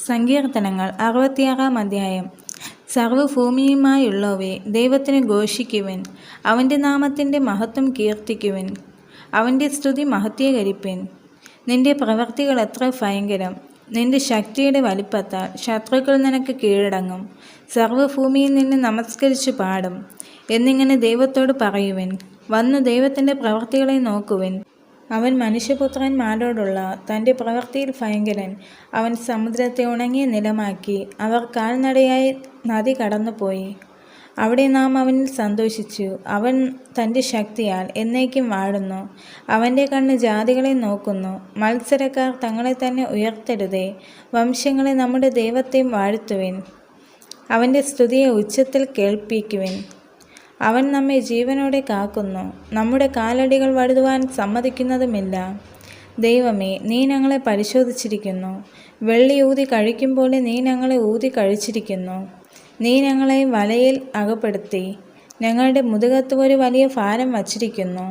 സങ്കീർത്തനങ്ങൾ 66 അധ്യായം. സർവ്വഭൂമിയുമായുള്ളവേ, ദൈവത്തിന് ഘോഷിക്കുവിൻ, അവൻ്റെ നാമത്തിൻ്റെ മഹത്വം കീർത്തിക്കുവിൻ, അവൻ്റെ സ്തുതി മഹത്വീകരിപ്പിൻ. നിന്റെ പ്രവൃത്തികൾ എത്ര ഭയങ്കരം! നിന്റെ ശക്തിയുടെ വലിപ്പത്താൽ ശത്രുക്കൾ നിനക്ക് കീഴടങ്ങും. സർവ്വഭൂമിയിൽ നിന്നെ നമസ്കരിച്ചു പാടും എന്നിങ്ങനെ ദൈവത്തോട് പറയുവിൻ. വന്നു ദൈവത്തിൻ്റെ പ്രവൃത്തികളെ നോക്കുവിൻ. അവൻ മനുഷ്യപുത്രന്മാരോടുള്ള തൻ്റെ പ്രവൃത്തിയിൽ ഭയങ്കരൻ. അവൻ സമുദ്രത്തെ ഉണങ്ങിയ നിലമാക്കി. അവർ കാൽനടയായി നദി കടന്നുപോയി. അവിടെ നാം അവനിൽ സന്തോഷിച്ചു. അവൻ തൻ്റെ ശക്തിയാൽ എന്നേക്കും വാഴുന്നു. അവൻ്റെ കണ്ണ് ജാതികളെ നോക്കുന്നു. മത്സരക്കാർ തങ്ങളെ തന്നെ ഉയർത്തരുതേ. വംശങ്ങളെ നമ്മുടെ ദൈവത്തെ വാഴ്ത്തുവിൻ. അവൻ്റെ സ്തുതിയെ ഉച്ചത്തിൽ കേൾപ്പിക്കുവിൻ. അവൻ നമ്മെ ജീവനോടെ കാക്കുന്നു. നമ്മുടെ കാലടികൾ വഴുതുവാൻ സമ്മതിക്കുന്നതുമില്ല. ദൈവമേ, നീ ഞങ്ങളെ പരിശോധിച്ചിരിക്കുന്നു. വെള്ളി ഊതി കഴിക്കും പോലെ നീ ഞങ്ങളെ ഊതി കഴിച്ചിരിക്കുന്നു. നീ ഞങ്ങളെ വലയിൽ അകപ്പെടുത്തി ഞങ്ങളുടെ മുതുകത്ത് ഒരു വലിയ ഭാരം വച്ചിരിക്കുന്നു.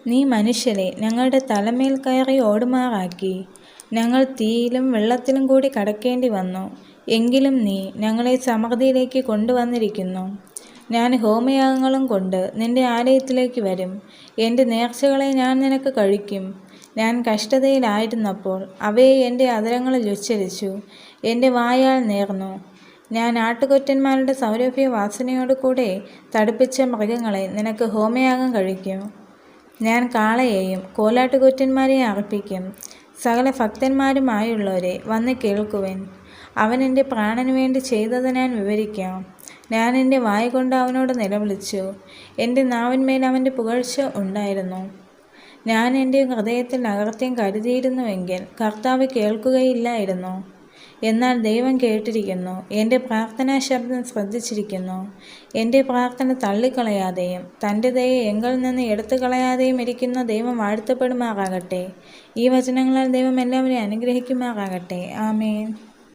നീ മനുഷ്യരെ ഞങ്ങളുടെ തലമേൽ കയറി ഓടുമാറാക്കി. ഞങ്ങൾ തീയിലും വെള്ളത്തിലും കൂടി കടക്കേണ്ടി വന്നു. എങ്കിലും നീ ഞങ്ങളെ സമൃദ്ധിയിലേക്ക് കൊണ്ടുവന്നിരിക്കുന്നു. ഞാൻ ഹോമയാഗങ്ങളും കൊണ്ട് നിന്റെ ആലയത്തിലേക്ക് വരും. എൻ്റെ നേർച്ചകളെ ഞാൻ നിനക്ക് കഴിക്കും. ഞാൻ കഷ്ടതയിലായിരുന്നപ്പോൾ അവയെ എൻ്റെ അധരങ്ങളിൽ ഉച്ചരിച്ചു. എൻ്റെ വായാൽ നേർന്നു. ഞാൻ ആട്ടുകൊറ്റന്മാരുടെ സൗരഭ്യ വാസനയോടു കൂടെ തടിപ്പിച്ച മൃഗങ്ങളെ നിനക്ക് ഹോമയാഗം കഴിക്കും. ഞാൻ കാളയെയും കോലാട്ടുകൊറ്റന്മാരെയും അർപ്പിക്കും. സകല ഭക്തന്മാരുമായുള്ളവരെ വന്ന് കേൾക്കുവിൻ. അവൻ എൻ്റെ പ്രാണന് വേണ്ടി ചെയ്തത് ഞാൻ വിവരിക്കാം. ഞാൻ എൻ്റെ വായ കൊണ്ട് അവനോട് നിലവിളിച്ചു. എൻ്റെ നാവിന്മേൽ അവൻ്റെ പുകഴ്ച ഉണ്ടായിരുന്നു. ഞാൻ എൻ്റെ ഹൃദയത്തിൽ അകൃത്യം കരുതിയിരുന്നുവെങ്കിൽ കർത്താവ് കേൾക്കുകയില്ലായിരുന്നു. എന്നാൽ ദൈവം കേട്ടിരിക്കുന്നു. എൻ്റെ പ്രാർത്ഥനാ ശബ്ദം ശ്രദ്ധിച്ചിരിക്കുന്നു. എൻ്റെ പ്രാർത്ഥന തള്ളിക്കളയാതെയും തൻ്റെ ദയ എങ്കിൽ നിന്ന് എടുത്തു കളയാതെയും ഇരിക്കുന്ന ദൈവം വാഴ്ത്തപ്പെടുമാറാകട്ടെ. ഈ വചനങ്ങളാൽ ദൈവം എല്ലാവരെയും അനുഗ്രഹിക്കുമാറാകട്ടെ. ആമേൻ.